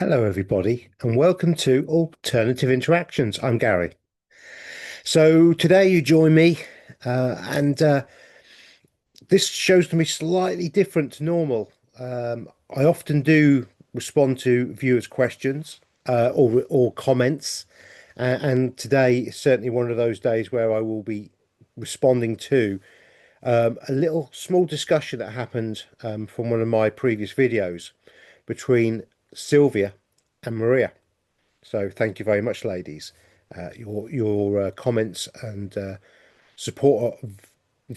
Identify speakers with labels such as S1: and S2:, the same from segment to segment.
S1: Hello, everybody, and welcome to Alternative Interactions. I'm Gary. So today you join me, and this show's going to be slightly different to normal. I often do respond to viewers' questions or comments, and today is certainly one of those days where I will be responding to a little small discussion that happened from one of my previous videos between Sylvia and Maria. So thank you very much, ladies. Your comments and support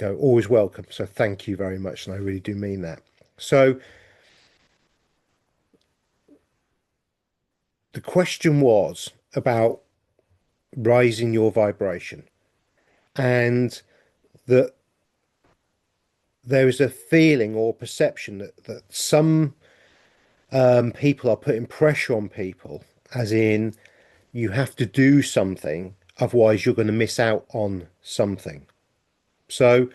S1: are, always welcome. So thank you very much, and I really do mean that. So the question was about raising your vibration, and that there is a feeling or perception that some people are putting pressure on people, as in you have to do something, otherwise you're going to miss out on something. So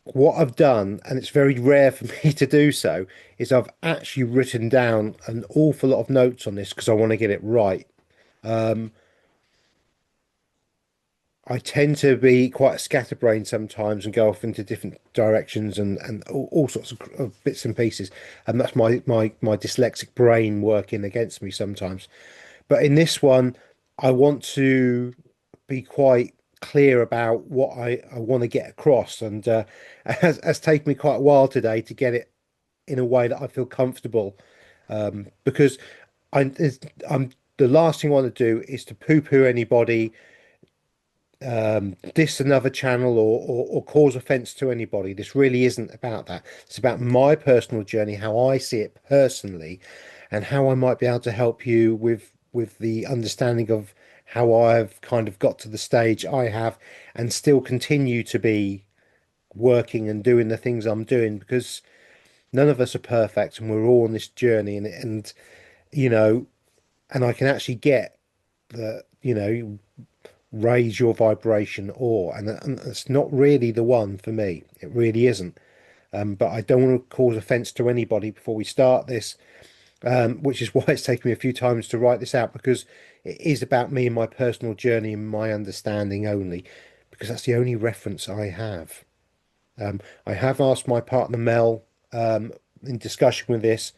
S1: what I've done, and it's very rare for me to do so, is I've actually written down an awful lot of notes on this because I want to get it right. I tend to be quite a scatterbrain sometimes and go off into different directions and all sorts of bits and pieces, and that's my dyslexic brain working against me sometimes. But in this one, I want to be quite clear about what I want to get across, and has taken me quite a while today to get it in a way that I feel comfortable, because I'm the last thing I want to do is to poo-poo anybody, diss another channel, or cause offense to anybody. This really isn't about that. It's about my personal journey, how I see it personally, and how I might be able to help you with the understanding of how I've kind of got to the stage I have and still continue to be working and doing the things I'm doing, because none of us are perfect and we're all on this journey, and you know, and I can actually get the, raise your vibration or, and it's not really the one for me. It really isn't. But I don't want to cause offense to anybody before we start this, which is why it's taken me a few times to write this out, because it is about me and my personal journey and my understanding only, because that's the only reference I have. I have asked my partner Mel, in discussion with this,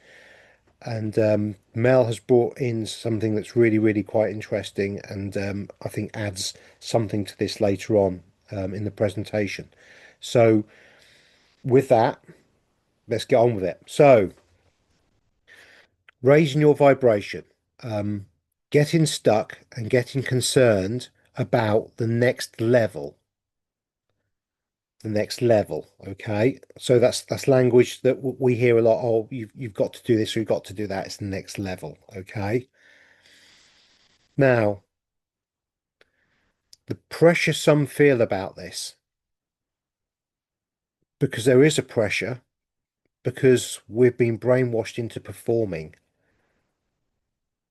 S1: and Mel has brought in something that's really, really quite interesting, and I think adds something to this later on in the presentation. So, with that, let's get on with it. So, raising your vibration, getting stuck and getting concerned about the next level. The next level, okay? So that's language that we hear a lot. Oh, you've got to do this or you've got to do that. It's the next level, okay? Now, the pressure some feel about this, because there is a pressure, because we've been brainwashed into performing.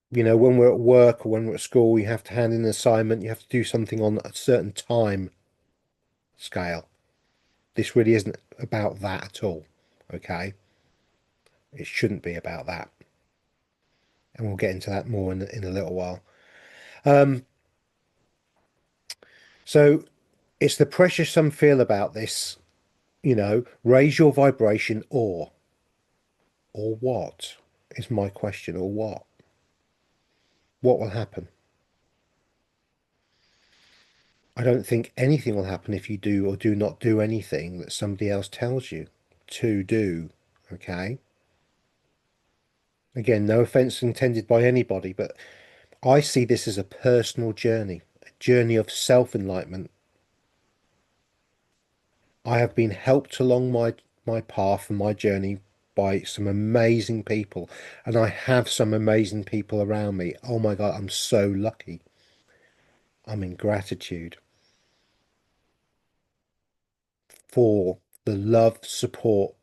S1: When we're at work or when we're at school, you have to hand in an assignment, you have to do something on a certain time scale. This really isn't about that at all, okay? It shouldn't be about that. And we'll get into that more in a little while. Um, so it's the pressure some feel about this, raise your vibration, or what is my question, or what will happen? I don't think anything will happen if you do or do not do anything that somebody else tells you to do. Okay. Again, no offense intended by anybody, but I see this as a personal journey, a journey of self-enlightenment. I have been helped along my path and my journey by some amazing people, and I have some amazing people around me. Oh my God, I'm so lucky. I'm in gratitude for the love, support,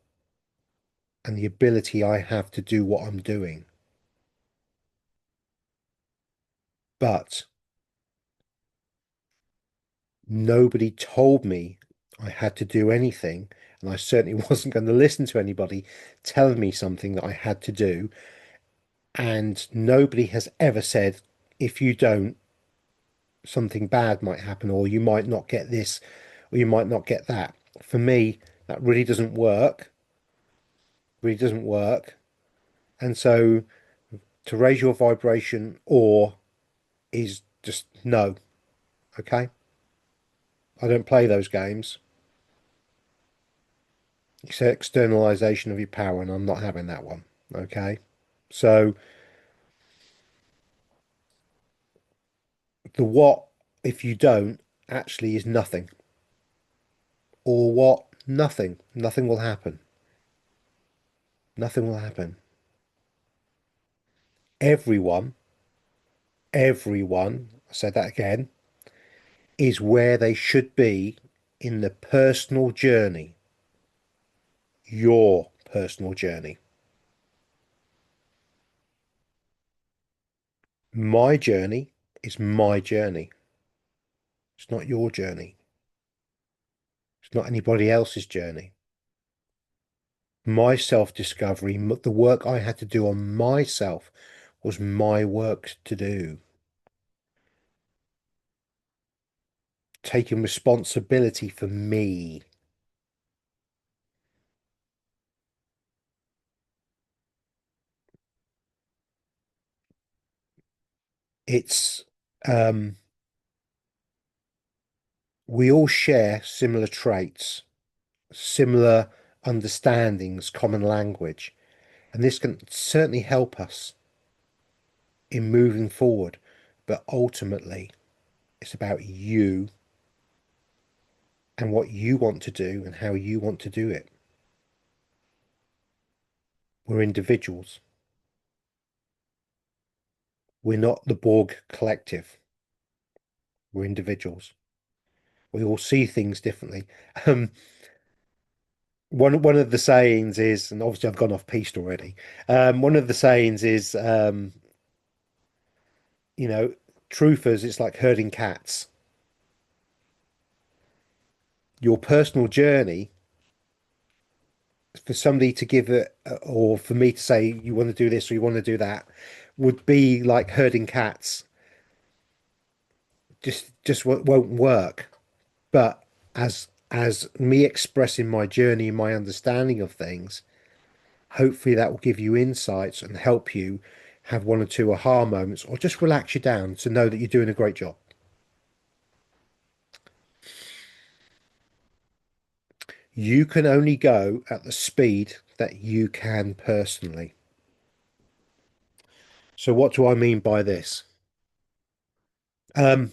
S1: and the ability I have to do what I'm doing. But nobody told me I had to do anything, and I certainly wasn't going to listen to anybody telling me something that I had to do. And nobody has ever said, if you don't, something bad might happen, or you might not get this, or you might not get that. For me, that really doesn't work. Really doesn't work. And so to raise your vibration or is just no. Okay. I don't play those games. It's an externalization of your power, and I'm not having that one. Okay. So the what, if you don't, actually is nothing. Or what? Nothing. Nothing will happen. Nothing will happen. Everyone, everyone, I said that again, is where they should be in the personal journey, your personal journey. My journey is my journey. It's not your journey. It's not anybody else's journey. My self-discovery, the work I had to do on myself was my work to do. Taking responsibility for me. It's we all share similar traits, similar understandings, common language, and this can certainly help us in moving forward. But ultimately, it's about you and what you want to do and how you want to do it. We're individuals. We're not the Borg collective. We're individuals. We all see things differently. Um, one of the sayings is, and obviously I've gone off piste already. One of the sayings is, you know, truthers, it's like herding cats. Your personal journey, for somebody to give it, or for me to say you want to do this or you want to do that, would be like herding cats. Just won't work. But as me expressing my journey and my understanding of things, hopefully that will give you insights and help you have one or two aha moments, or just relax you down to know that you're doing a great job. You can only go at the speed that you can personally. So what do I mean by this? Um,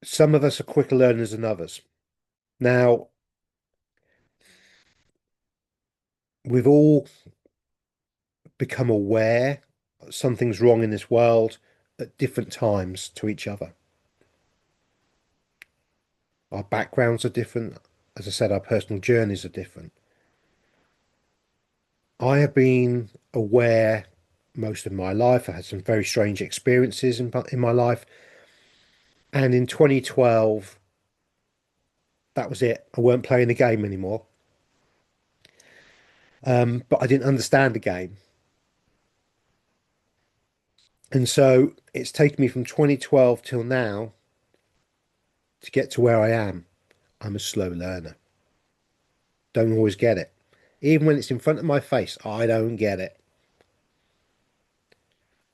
S1: some of us are quicker learners than others. Now, we've all become aware something's wrong in this world at different times to each other. Our backgrounds are different. As I said, our personal journeys are different. I have been aware most of my life. I had some very strange experiences in my life. And in 2012, that was it. I weren't playing the game anymore. But I didn't understand the game. And so it's taken me from 2012 till now to get to where I am. I'm a slow learner. Don't always get it. Even when it's in front of my face, I don't get it.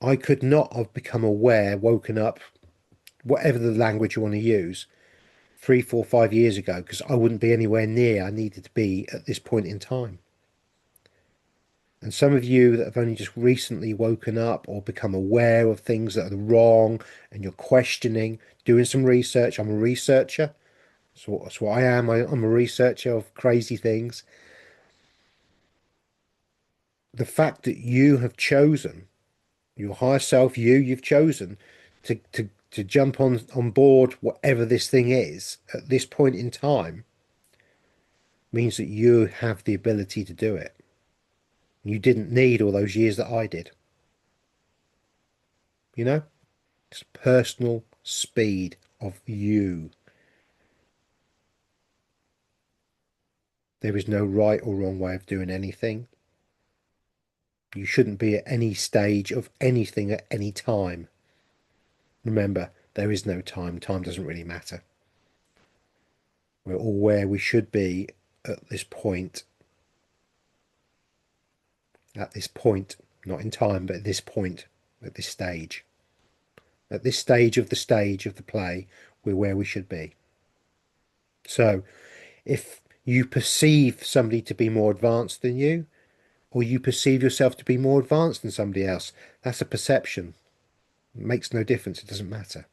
S1: I could not have become aware, woken up, whatever the language you want to use, 3, 4, 5 years ago, because I wouldn't be anywhere near I needed to be at this point in time. And some of you that have only just recently woken up or become aware of things that are wrong and you're questioning, doing some research. I'm a researcher. So that's what I am. I'm a researcher of crazy things. The fact that you have chosen, your higher self, you've chosen to jump on board whatever this thing is at this point in time means that you have the ability to do it. You didn't need all those years that I did. You know, it's personal speed of you. There is no right or wrong way of doing anything. You shouldn't be at any stage of anything at any time. Remember, there is no time. Time doesn't really matter. We're all where we should be at this point. At this point, not in time, but at this point, at this stage. At this stage of the play, we're where we should be. So, if you perceive somebody to be more advanced than you, or you perceive yourself to be more advanced than somebody else, that's a perception. It makes no difference. It doesn't matter.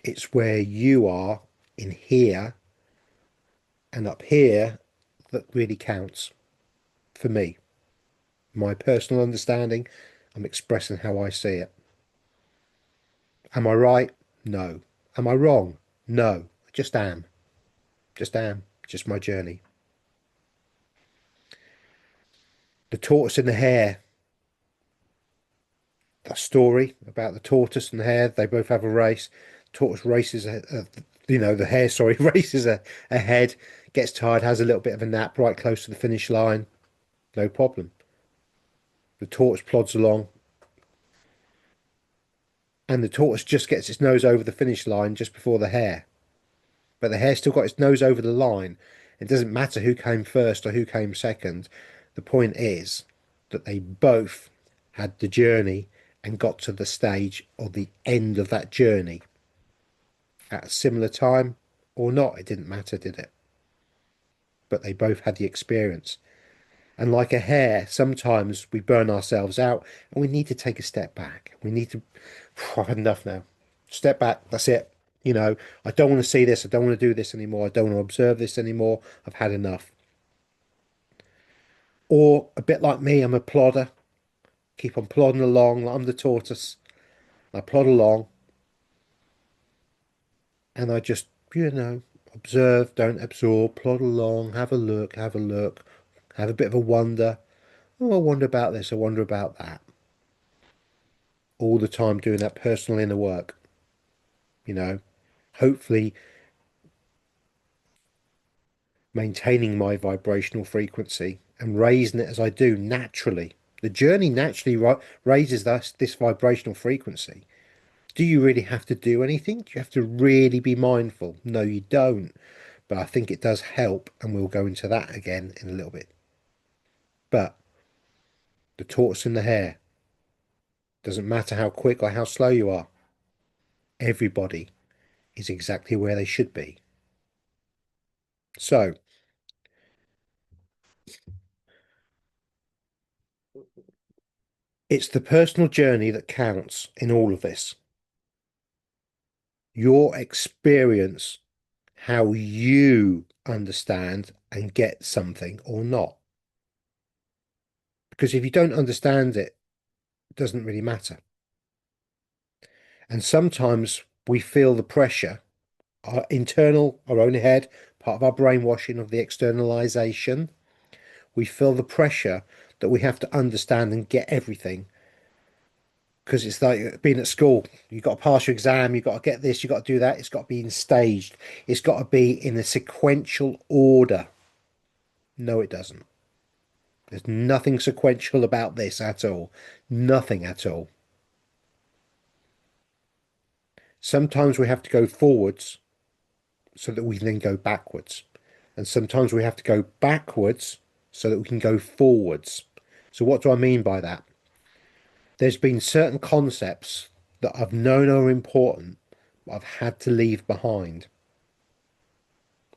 S1: It's where you are in here and up here that really counts for me. My personal understanding, I'm expressing how I see it. Am I right? No. Am I wrong? No. I just am. Just am. Just my journey. The tortoise and the hare. A story about the tortoise and the hare. They both have a race. Tortoise races, the hare, sorry, races ahead, gets tired, has a little bit of a nap right close to the finish line. No problem. The tortoise plods along, and the tortoise just gets its nose over the finish line just before the hare. But the hare still got its nose over the line. It doesn't matter who came first or who came second. The point is that they both had the journey and got to the stage or the end of that journey at a similar time or not. It didn't matter, did it? But they both had the experience. And like a hare, sometimes we burn ourselves out and we need to take a step back. We need to, I've had enough now. Step back, that's it. I don't want to see this. I don't want to do this anymore. I don't want to observe this anymore. I've had enough. Or a bit like me, I'm a plodder. Keep on plodding along. I'm the tortoise. I plod along and I just, observe, don't absorb, plod along, have a look, have a bit of a wonder. Oh, I wonder about this. I wonder about that. All the time doing that personal inner work, you know, hopefully maintaining my vibrational frequency and raising it as I do naturally. The journey naturally raises this vibrational frequency. Do you really have to do anything? Do you have to really be mindful? No, you don't. But I think it does help, and we'll go into that again in a little bit. But the tortoise and the hare, doesn't matter how quick or how slow you are, everybody is exactly where they should be. So it's the personal journey that counts in all of this. Your experience, how you understand and get something or not. Because if you don't understand it, it doesn't really matter. And sometimes we feel the pressure, our internal, our own head, part of our brainwashing of the externalization. We feel the pressure that we have to understand and get everything because it's like being at school. You've got to pass your exam, you've got to get this, you've got to do that. It's got to be in staged. It's got to be in a sequential order. No, it doesn't. There's nothing sequential about this at all. Nothing at all. Sometimes we have to go forwards so that we can then go backwards. And sometimes we have to go backwards so that we can go forwards. So what do I mean by that? There's been certain concepts that I've known are important, but I've had to leave behind.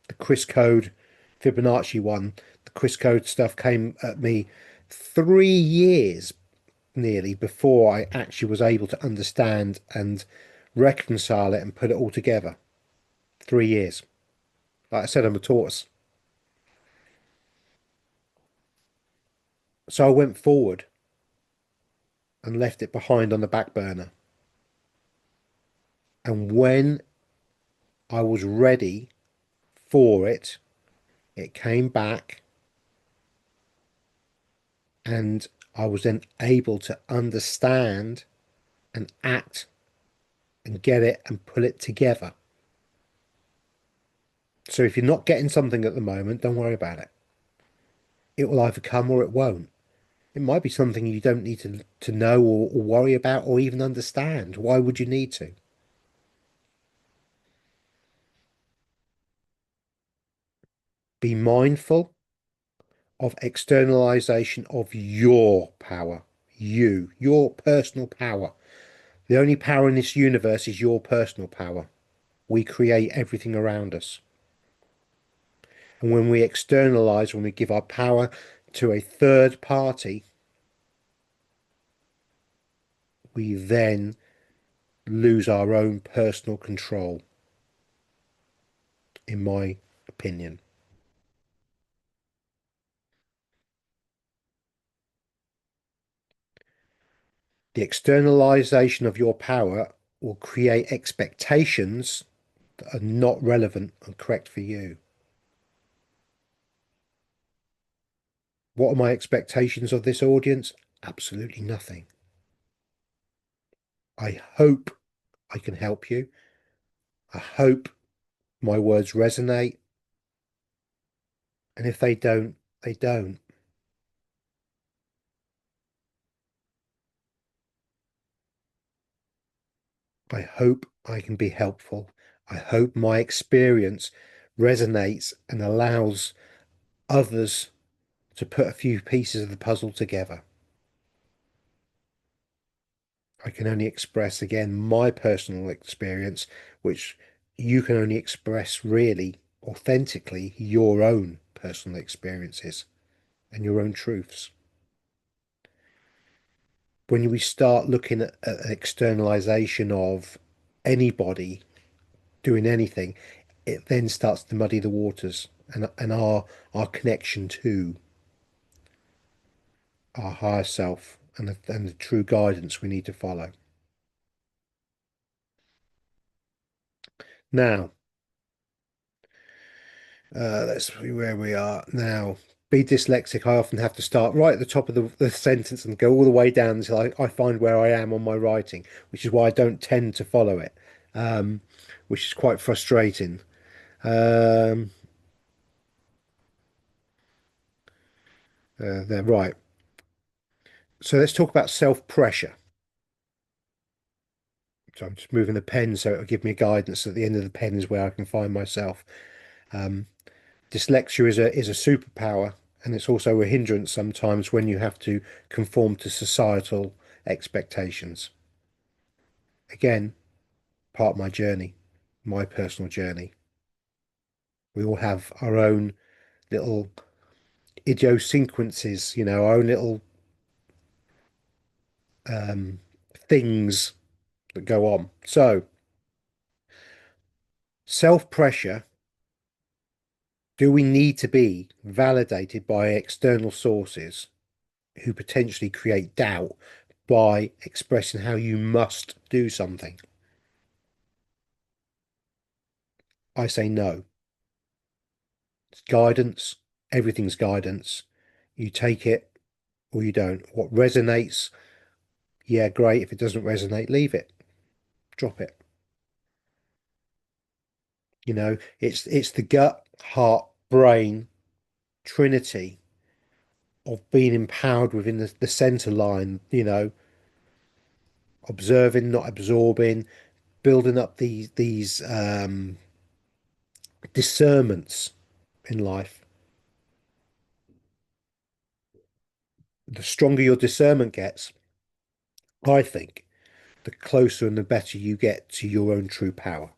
S1: The Chris Code Fibonacci one, the Chris Code stuff came at me 3 years nearly before I actually was able to understand and reconcile it and put it all together. 3 years. Like I said, I'm a tortoise. So I went forward and left it behind on the back burner. And when I was ready for it, it came back and I was then able to understand and act and get it and pull it together. So if you're not getting something at the moment, don't worry about it. It will either come or it won't. It might be something you don't need to know or worry about or even understand. Why would you need to? Be mindful of externalization of your power. Your personal power. The only power in this universe is your personal power. We create everything around us. And when we externalize, when we give our power to a third party, we then lose our own personal control, in my opinion. The externalization of your power will create expectations that are not relevant and correct for you. What are my expectations of this audience? Absolutely nothing. I hope I can help you. I hope my words resonate. And if they don't, they don't. I hope I can be helpful. I hope my experience resonates and allows others to put a few pieces of the puzzle together. I can only express again my personal experience, which you can only express really authentically your own personal experiences and your own truths. When we start looking at externalization of anybody doing anything, it then starts to muddy the waters and our connection to our higher self and the true guidance we need to follow. Now, let's see where we are now. Be dyslexic, I often have to start right at the top of the sentence and go all the way down until I find where I am on my writing, which is why I don't tend to follow it, um, which is quite frustrating. Um, there, right. So let's talk about self-pressure. So I'm just moving the pen so it'll give me guidance. At the end of the pen is where I can find myself. Um, Dyslexia is a superpower, and it's also a hindrance sometimes when you have to conform to societal expectations. Again, part of my journey, my personal journey. We all have our own little idiosyncrasies, our own little um, things that go on. So, self-pressure, do we need to be validated by external sources who potentially create doubt by expressing how you must do something? I say no. It's guidance. Everything's guidance. You take it or you don't. What resonates, yeah, great. If it doesn't resonate, leave it. Drop it. It's the gut, heart, brain trinity of being empowered within the center line, observing, not absorbing, building up these discernments in life. The stronger your discernment gets, I think, the closer and the better you get to your own true power.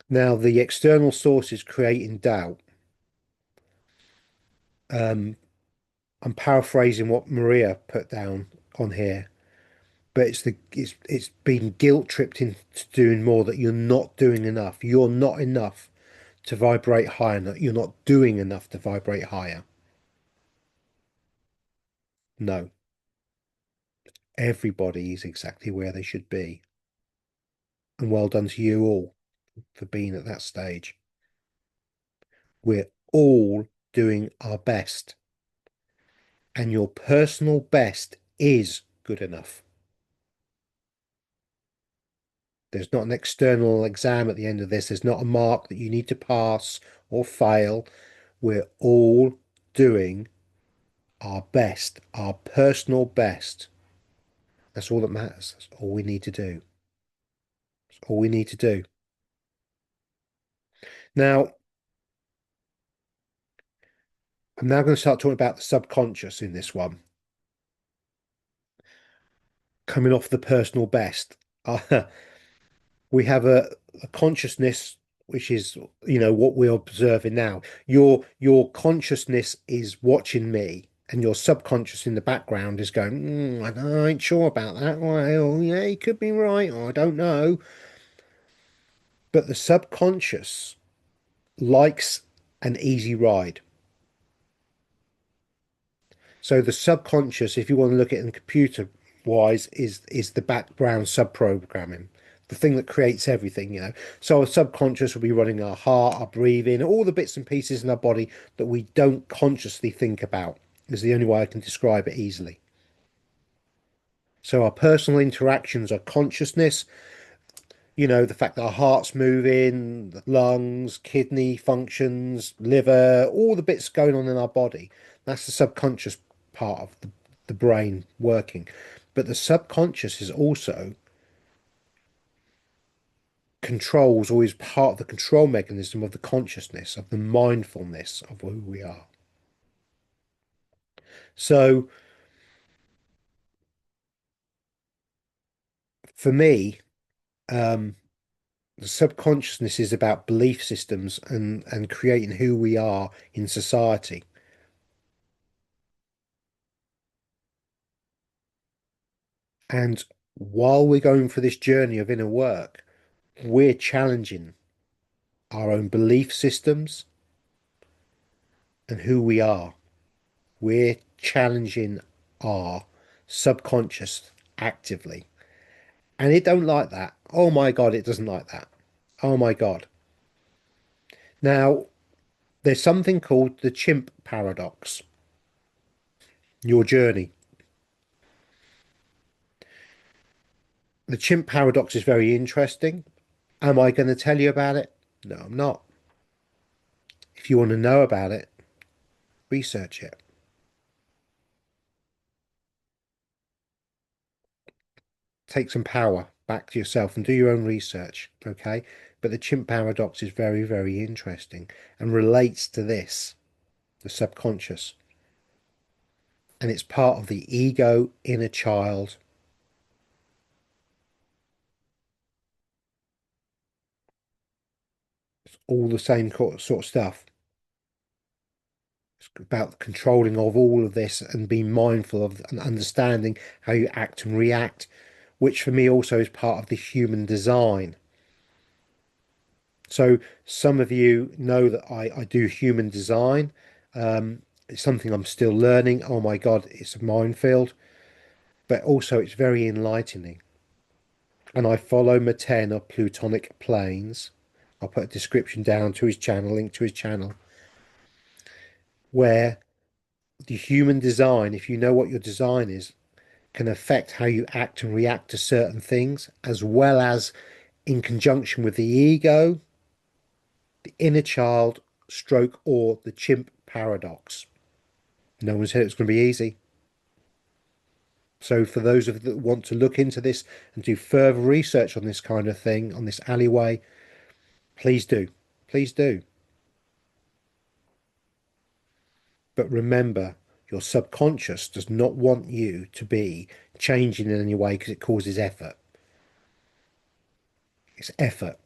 S1: Now, the external sources creating doubt. Um, I'm paraphrasing what Maria put down on here, but it's being guilt tripped into doing more, that you're not doing enough. You're not enough to vibrate higher. You're not doing enough to vibrate higher. No, everybody is exactly where they should be. And well done to you all for being at that stage. We're all doing our best, and your personal best is good enough. There's not an external exam at the end of this. There's not a mark that you need to pass or fail. We're all doing our best, our personal best. That's all that matters. That's all we need to do. That's all we need to do. Now, I'm now going to start talking about the subconscious in this one, coming off the personal best. We have a consciousness which is, what we're observing now. Your consciousness is watching me, and your subconscious in the background is going, I ain't sure about that. Well, yeah, you could be right, or I don't know. But the subconscious likes an easy ride. So the subconscious, if you want to look at it in computer wise, is the background sub-programming, the thing that creates everything. So our subconscious will be running our heart, our breathing, all the bits and pieces in our body that we don't consciously think about, is the only way I can describe it easily. So our personal interactions are consciousness, the fact that our heart's moving, the lungs, kidney functions, liver, all the bits going on in our body. That's the subconscious part of the brain working. But the subconscious is also controls or is part of the control mechanism of the consciousness, of the mindfulness of who we are. So for me, um, the subconsciousness is about belief systems and creating who we are in society. And while we're going for this journey of inner work, we're challenging our own belief systems and who we are. We're challenging our subconscious actively. And it don't like that. Oh my God, it doesn't like that. Oh my God. Now, there's something called the chimp paradox, your journey. The chimp paradox is very interesting. Am I going to tell you about it? No, I'm not. If you want to know about it, research it. Take some power back to yourself and do your own research, okay? But the chimp paradox is very, very interesting and relates to this, the subconscious. And it's part of the ego, inner child. It's all the same sort of stuff. It's about controlling of all of this and being mindful of and understanding how you act and react, which for me also is part of the human design. So some of you know that I do human design. It's something I'm still learning. Oh my God, it's a minefield, but also it's very enlightening. And I follow Metens of Plutonic Planes. I'll put a description down to his channel, link to his channel, where the human design, if you know what your design is, can affect how you act and react to certain things, as well as in conjunction with the ego, the inner child, stroke, or the chimp paradox. No one said it was going to be easy. So for those of you that want to look into this and do further research on this kind of thing, on this alleyway, please do. Please do. But remember, your subconscious does not want you to be changing in any way because it causes effort. It's effort.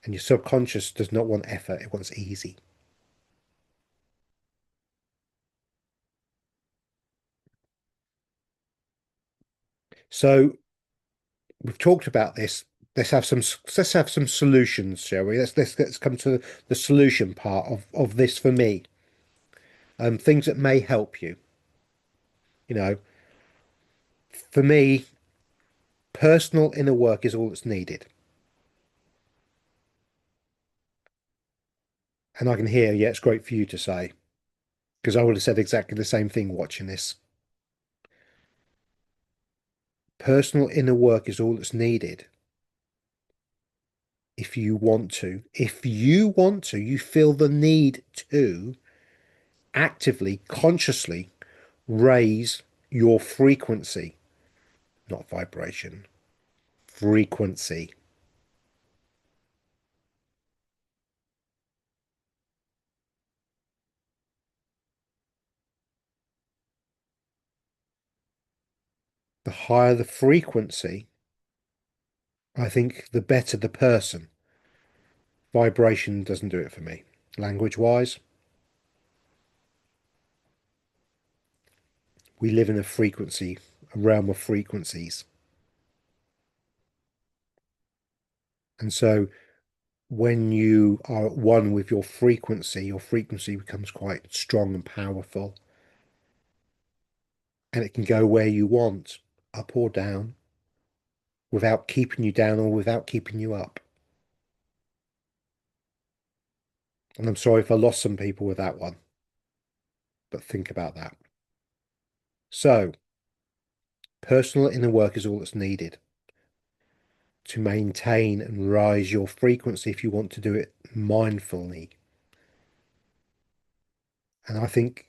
S1: And your subconscious does not want effort, it wants easy. So we've talked about this. Let's have some solutions, shall we? Let's come to the solution part of this for me. Things that may help you. You know, for me, personal inner work is all that's needed. And I can hear, yeah, it's great for you to say, because I would have said exactly the same thing watching this. Personal inner work is all that's needed if you want to. If you want to, you feel the need to actively, consciously raise your frequency, not vibration, frequency. The higher the frequency, I think the better the person. Vibration doesn't do it for me. Language wise, we live in a frequency, a realm of frequencies. And so when you are at one with your frequency becomes quite strong and powerful, and it can go where you want, up or down, without keeping you down or without keeping you up. And I'm sorry if I lost some people with that one, but think about that. So, personal inner work is all that's needed to maintain and rise your frequency if you want to do it mindfully. And I think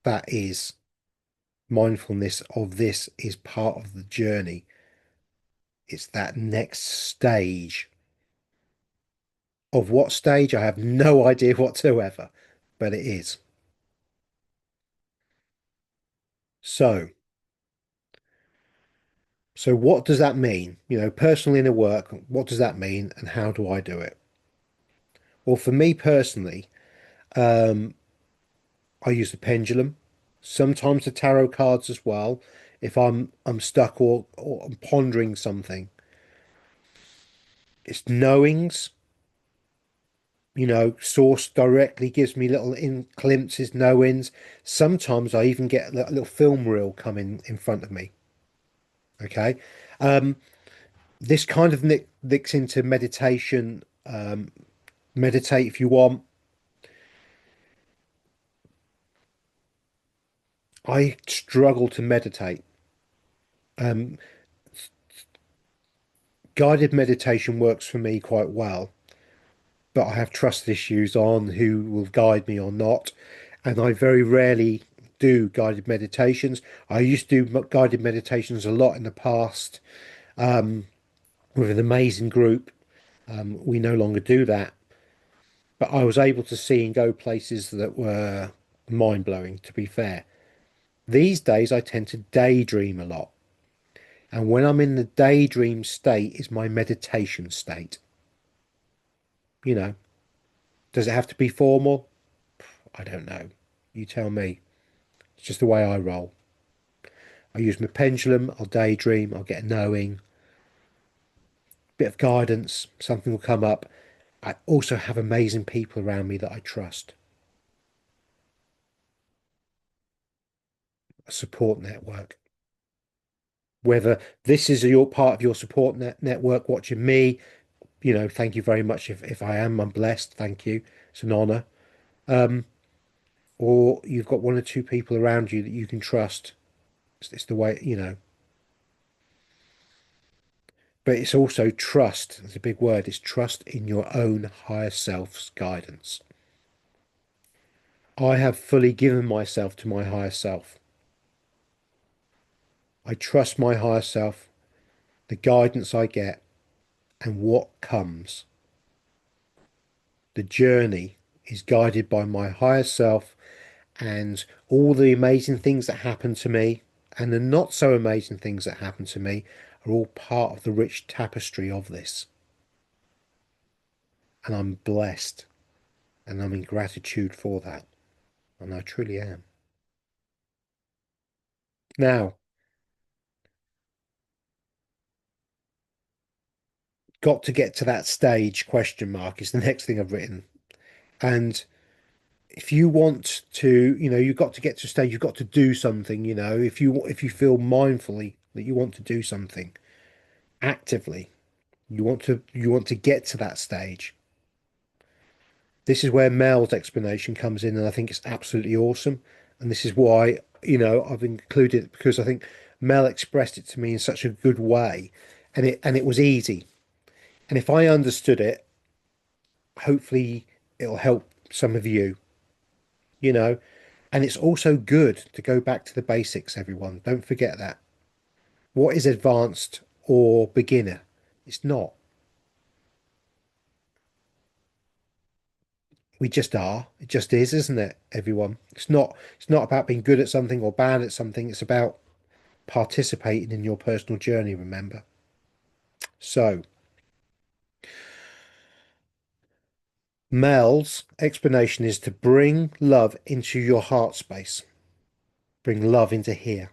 S1: that is mindfulness of this is part of the journey. It's that next stage. Of what stage, I have no idea whatsoever, but it is. So, so what does that mean? Personal inner work, what does that mean and how do I do it? Well, for me personally, um, I use the pendulum, sometimes the tarot cards as well, if I'm stuck or I'm pondering something. It's knowings, source directly gives me little glimpses, knowings. Sometimes I even get a little film reel coming in front of me. Okay. Um, this kind of nicks into meditation. Meditate if you want. I struggle to meditate. Um, Guided meditation works for me quite well, but I have trust issues on who will guide me or not. And I very rarely do guided meditations. I used to do guided meditations a lot in the past with an amazing group. We no longer do that, but I was able to see and go places that were mind blowing, to be fair. These days, I tend to daydream a lot. And when I'm in the daydream state is my meditation state. You know, does it have to be formal? I don't know. You tell me. It's just the way I roll. I use my pendulum, I'll daydream, I'll get a knowing, bit of guidance, something will come up. I also have amazing people around me that I trust, a support network. Whether this is your part of your support network watching me, thank you very much. If I am, I'm blessed. Thank you. It's an honor. Um, or you've got one or two people around you that you can trust. It's the way. But it's also trust. It's a big word. It's trust in your own higher self's guidance. I have fully given myself to my higher self. I trust my higher self, the guidance I get, and what comes. The journey is guided by my higher self, and all the amazing things that happen to me and the not so amazing things that happen to me are all part of the rich tapestry of this. And I'm blessed and I'm in gratitude for that. And I truly am. Now, got to get to that stage, question mark, is the next thing I've written. And if you want to, you've got to get to a stage, you've got to do something, if you feel mindfully that you want to do something actively, you want to get to that stage. This is where Mel's explanation comes in, and I think it's absolutely awesome. And this is why, I've included it because I think Mel expressed it to me in such a good way, and it was easy. And if I understood it, Hopefully, it'll help some of you, you know. And it's also good to go back to the basics, everyone. Don't forget that. What is advanced or beginner? It's not. We just are. It just is, isn't it, everyone? It's not about being good at something or bad at something. It's about participating in your personal journey, remember? So, Mel's explanation is to bring love into your heart space. Bring love into here.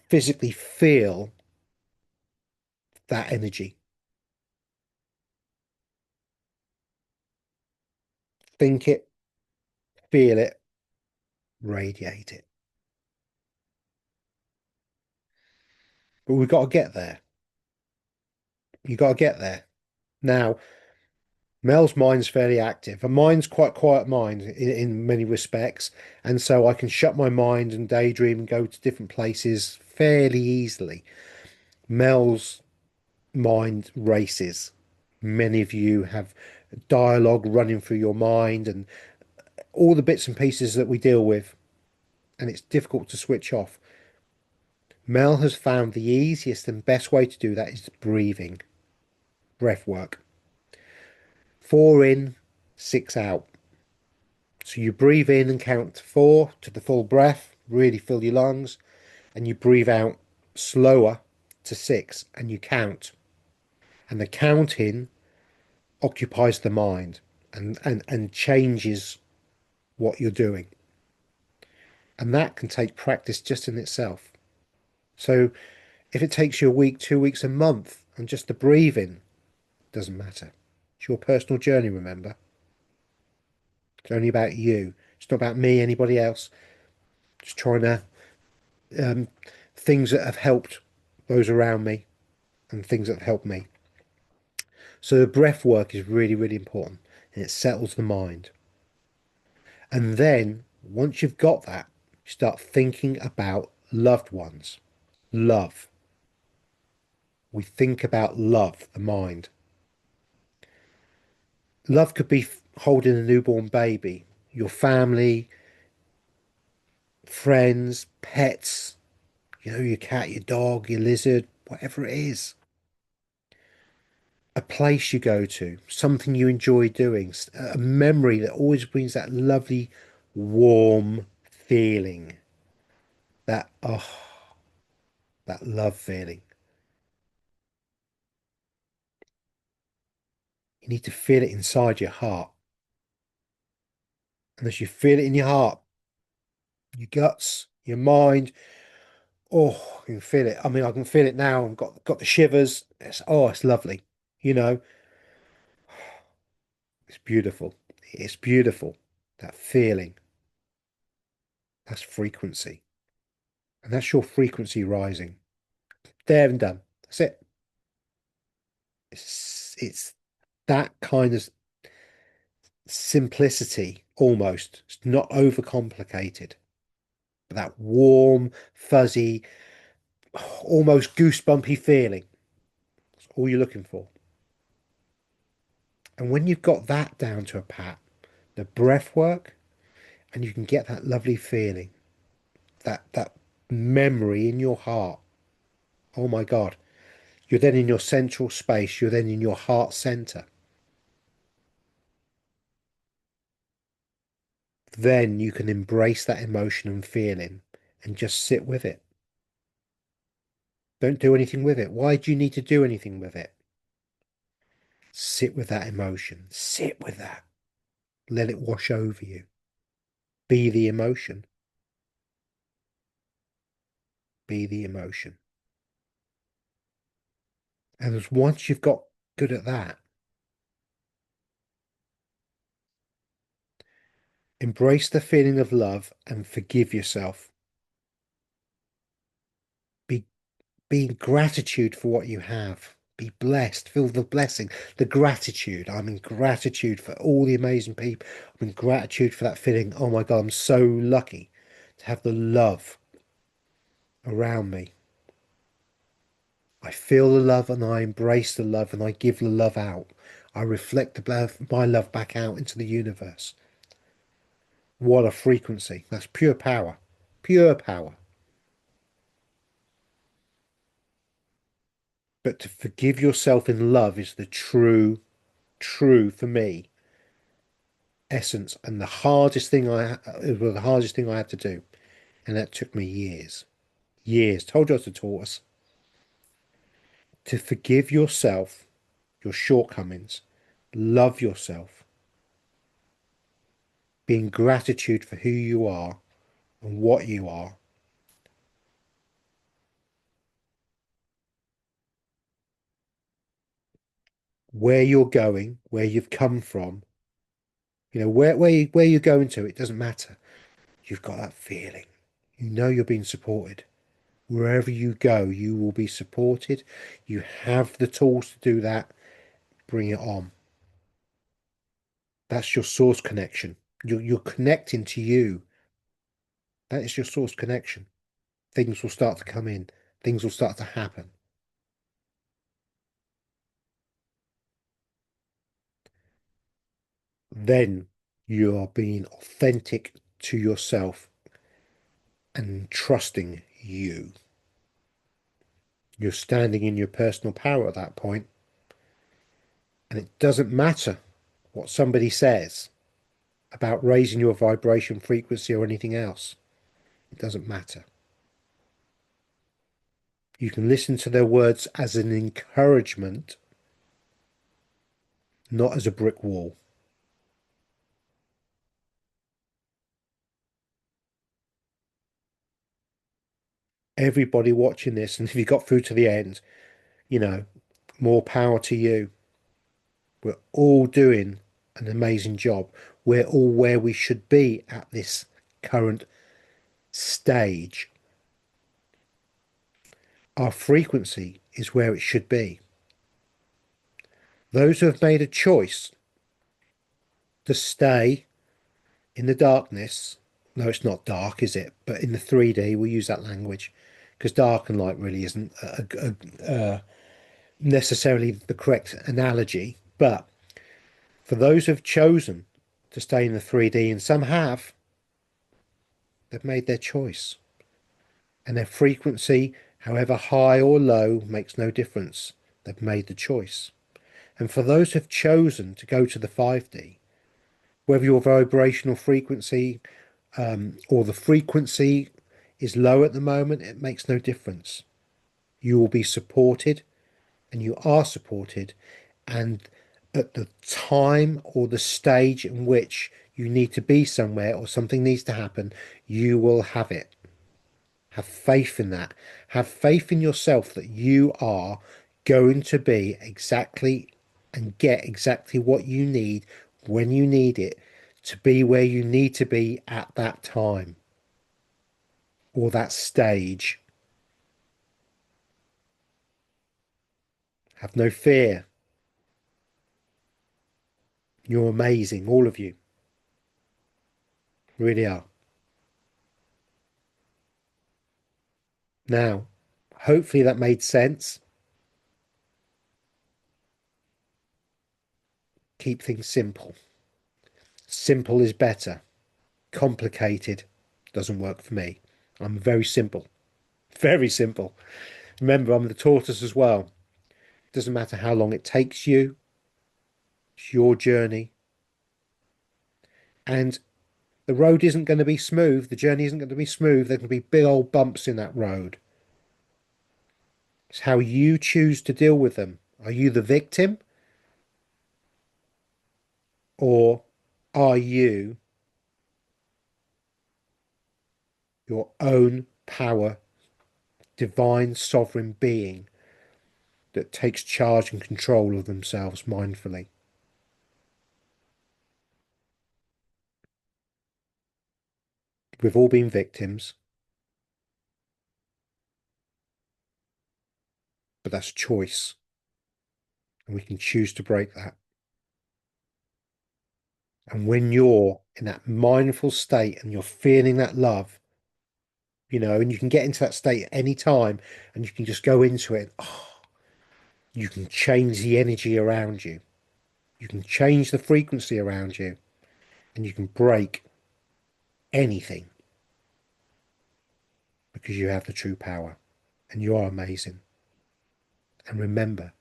S1: Physically feel that energy. Think it, feel it, radiate it. But we've got to get there. You got to get there. Now, Mel's mind's fairly active. And mine's quite quiet mind in many respects. And so I can shut my mind and daydream and go to different places fairly easily. Mel's mind races. Many of you have dialogue running through your mind and all the bits and pieces that we deal with. And it's difficult to switch off. Mel has found the easiest and best way to do that is breathing, breath work. 4 in, 6 out. So you breathe in and count to 4 to the full breath, really fill your lungs, and you breathe out slower to 6 and you count. And the counting occupies the mind and changes what you're doing. And that can take practice just in itself. So if it takes you a week, 2 weeks, a month, and just the breathing, doesn't matter. It's your personal journey, remember? It's only about you. It's not about me, anybody else. Just trying to um, things that have helped those around me and things that have helped me. So the breath work is really, really important and it settles the mind. And then once you've got that, you start thinking about loved ones. Love. We think about love, the mind. Love could be holding a newborn baby, your family, friends, pets, your cat, your dog, your lizard, whatever it is. A place you go to, something you enjoy doing, a memory that always brings that lovely, warm feeling, that, oh, that love feeling. You need to feel it inside your heart. And as you feel it in your heart, your guts, your mind, oh, you can feel it. I mean, I can feel it now. I've got the shivers. It's lovely. You know, it's beautiful. It's beautiful. That feeling, that's frequency. And that's your frequency rising. There and done. That's it. It's that kind of simplicity almost. It's not overcomplicated. But that warm, fuzzy, almost goosebumpy feeling. That's all you're looking for. And when you've got that down to a pat, the breath work, and you can get that lovely feeling, that memory in your heart. Oh my God. You're then in your central space. You're then in your heart center. Then you can embrace that emotion and feeling and just sit with it. Don't do anything with it. Why do you need to do anything with it? Sit with that emotion. Sit with that. Let it wash over you. Be the emotion. Be the emotion. And as once you've got good at that, embrace the feeling of love and forgive yourself. Be Be in gratitude for what you have. Be blessed. Feel the blessing, the gratitude. I'm in gratitude for all the amazing people. I'm in gratitude for that feeling. Oh my God, I'm so lucky to have the love around me. I feel the love and I embrace the love and I give the love out. I reflect my love back out into the universe. What a frequency. That's pure power. Pure power. But to forgive yourself in love is the true, for me, essence. And it was the hardest thing I had to do. And that took me years. Years. Told you I was a tortoise. To forgive yourself, your shortcomings, love yourself, be in gratitude for who you are and what you are, where you're going, where you've come from, where you're going to, it doesn't matter. You've got that feeling. You know you're being supported. Wherever you go, you will be supported. You have the tools to do that. Bring it on. That's your source connection. You're connecting to you. That is your source connection. Things will start to come in. Things will start to happen. Then you are being authentic to yourself and trusting you. You're standing in your personal power at that point, and it doesn't matter what somebody says about raising your vibration frequency or anything else. It doesn't matter. You can listen to their words as an encouragement, not as a brick wall. Everybody watching this, and if you got through to the end, you know, more power to you. We're all doing an amazing job. We're all where we should be at this current stage. Our frequency is where it should be. Those who have made a choice to stay in the darkness, no, it's not dark, is it? But in the 3D, we'll use that language because dark and light really isn't necessarily the correct analogy. But for those who've chosen to stay in the 3D, and some have, they've made their choice. And their frequency, however high or low, makes no difference. They've made the choice. And for those who've chosen to go to the 5D, whether your vibrational frequency or the frequency is low at the moment, it makes no difference. You will be supported and you are supported. And at the time or the stage in which you need to be somewhere or something needs to happen, you will have it. Have faith in that. Have faith in yourself that you are going to be exactly and get exactly what you need when you need it to be where you need to be at that time or that stage. Have no fear. You're amazing, all of you. Really are. Now, hopefully that made sense. Keep things simple. Simple is better. Complicated doesn't work for me. I'm very simple. Very simple. Remember, I'm the tortoise as well. Doesn't matter how long it takes you. It's your journey. And the road isn't going to be smooth. The journey isn't going to be smooth. There's going to be big old bumps in that road. It's how you choose to deal with them. Are you the victim? Or are you your own power, divine sovereign being that takes charge and control of themselves mindfully? We've all been victims, but that's choice. And we can choose to break that. And when you're in that mindful state and you're feeling that love, and you can get into that state at any time and you can just go into it. Oh, you can change the energy around you. You can change the frequency around you and you can break anything because you have the true power and you are amazing. And remember,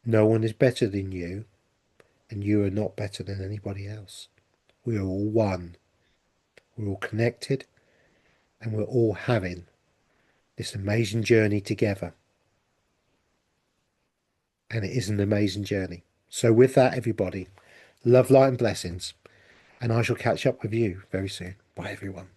S1: no one is better than you and you are not better than anybody else. We are all one. We're all connected and we're all having this amazing journey together. And it is an amazing journey. So with that, everybody, love, light and blessings. And I shall catch up with you very soon. Bye, everyone.